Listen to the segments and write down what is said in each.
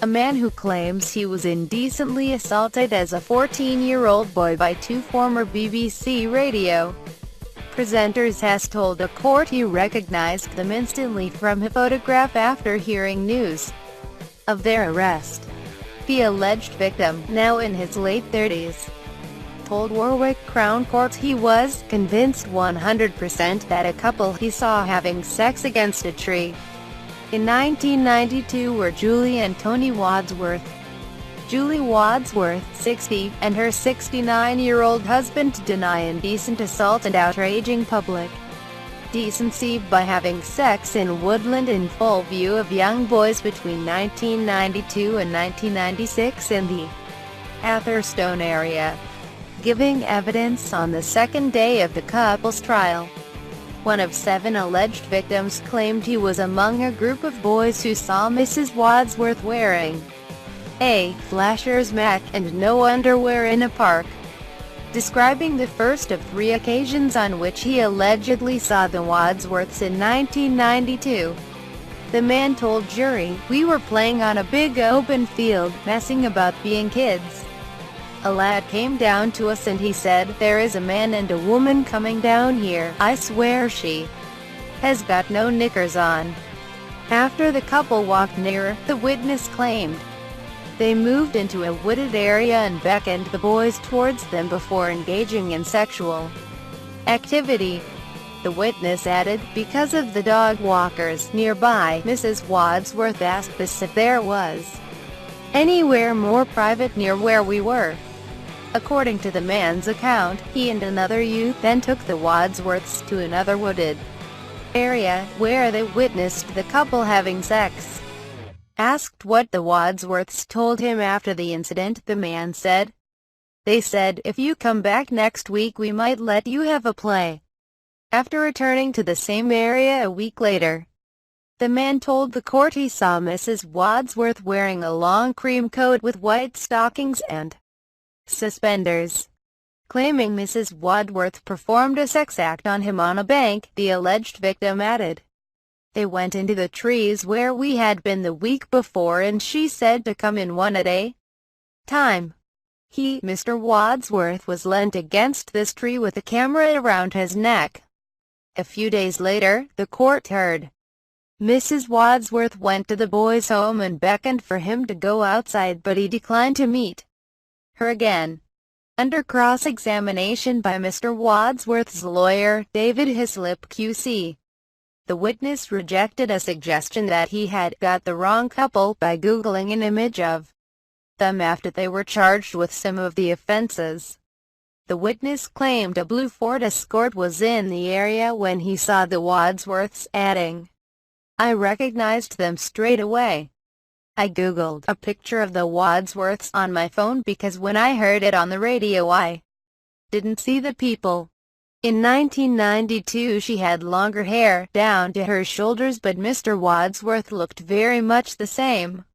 a man who claims he was indecently assaulted as a 14-year-old boy by two former BBC radio presenters, has told a court he recognized them instantly from a photograph after hearing news of their arrest. The alleged victim, now in his late 30s, told Warwick Crown Court he was convinced 100% that a couple he saw having sex against a tree in 1992 were Julie and Tony Wadsworth. Julie Wadsworth, 60, and her 69-year-old husband deny indecent assault and outraging public decency by having sex in Woodland in full view of young boys between 1992 and 1996 in the Atherstone area, giving evidence on the second day of the couple's trial. One of 7 alleged victims claimed he was among a group of boys who saw Mrs. Wadsworth wearing a flasher's mac and no underwear in a park, describing the first of 3 occasions on which he allegedly saw the Wadsworths in 1992. The man told jury, "We were playing on a big open field, messing about being kids. A lad came down to us and he said, 'There is a man and a woman coming down here. I swear she has got no knickers on.'" After the couple walked nearer, the witness claimed, they moved into a wooded area and beckoned the boys towards them before engaging in sexual activity. The witness added, "Because of the dog walkers nearby, Mrs. Wadsworth asked us if there was anywhere more private near where we were." According to the man's account, he and another youth then took the Wadsworths to another wooded area, where they witnessed the couple having sex. Asked what the Wadsworths told him after the incident, the man said, "They said, if you come back next week we might let you have a play." After returning to the same area a week later, the man told the court he saw Mrs. Wadsworth wearing a long cream coat with white stockings and suspenders. Claiming Mrs. Wadsworth performed a sex act on him on a bank, the alleged victim added, "They went into the trees where we had been the week before and she said to come in one at a time." He, Mr. Wadsworth, was leant against this tree with a camera around his neck. A few days later, the court heard Mrs. Wadsworth went to the boy's home and beckoned for him to go outside, but he declined to meet her again. Under cross-examination by Mr. Wadsworth's lawyer, David Hislop QC, the witness rejected a suggestion that he had got the wrong couple by Googling an image of them after they were charged with some of the offenses. The witness claimed a blue Ford Escort was in the area when he saw the Wadsworths, adding, "I recognized them straight away. I Googled a picture of the Wadsworths on my phone because when I heard it on the radio I didn't see the people." In 1992 she had longer hair, down to her shoulders, but Mr. Wadsworth looked very much the same.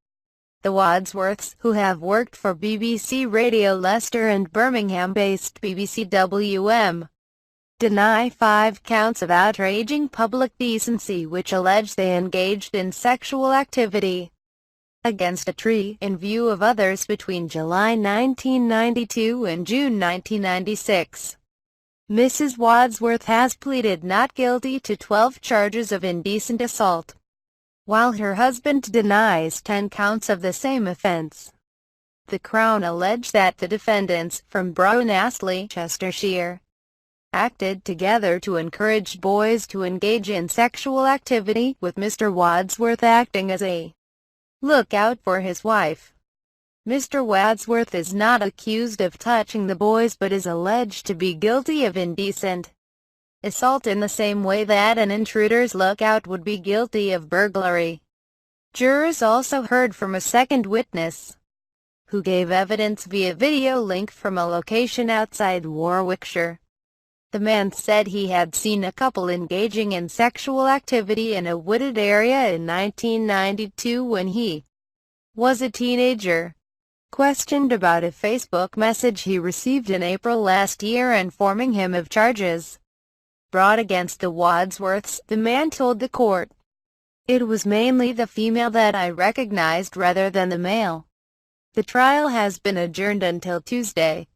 The Wadsworths, who have worked for BBC Radio Leicester and Birmingham-based BBC WM, deny 5 counts of outraging public decency which allege they engaged in sexual activity against a tree in view of others between July 1992 and June 1996. Mrs. Wadsworth has pleaded not guilty to 12 charges of indecent assault, while her husband denies 10 counts of the same offence. The Crown alleged that the defendants, from Brown Astley, Chestershire, acted together to encourage boys to engage in sexual activity, with Mr. Wadsworth acting as a lookout for his wife. Mr. Wadsworth is not accused of touching the boys but is alleged to be guilty of indecent assault in the same way that an intruder's lookout would be guilty of burglary. Jurors also heard from a second witness, who gave evidence via video link from a location outside Warwickshire. The man said he had seen a couple engaging in sexual activity in a wooded area in 1992 when he was a teenager. Questioned about a Facebook message he received in April last year informing him of charges brought against the Wadsworths, the man told the court, It was mainly the female that I recognized rather than the male. The trial has been adjourned until Tuesday.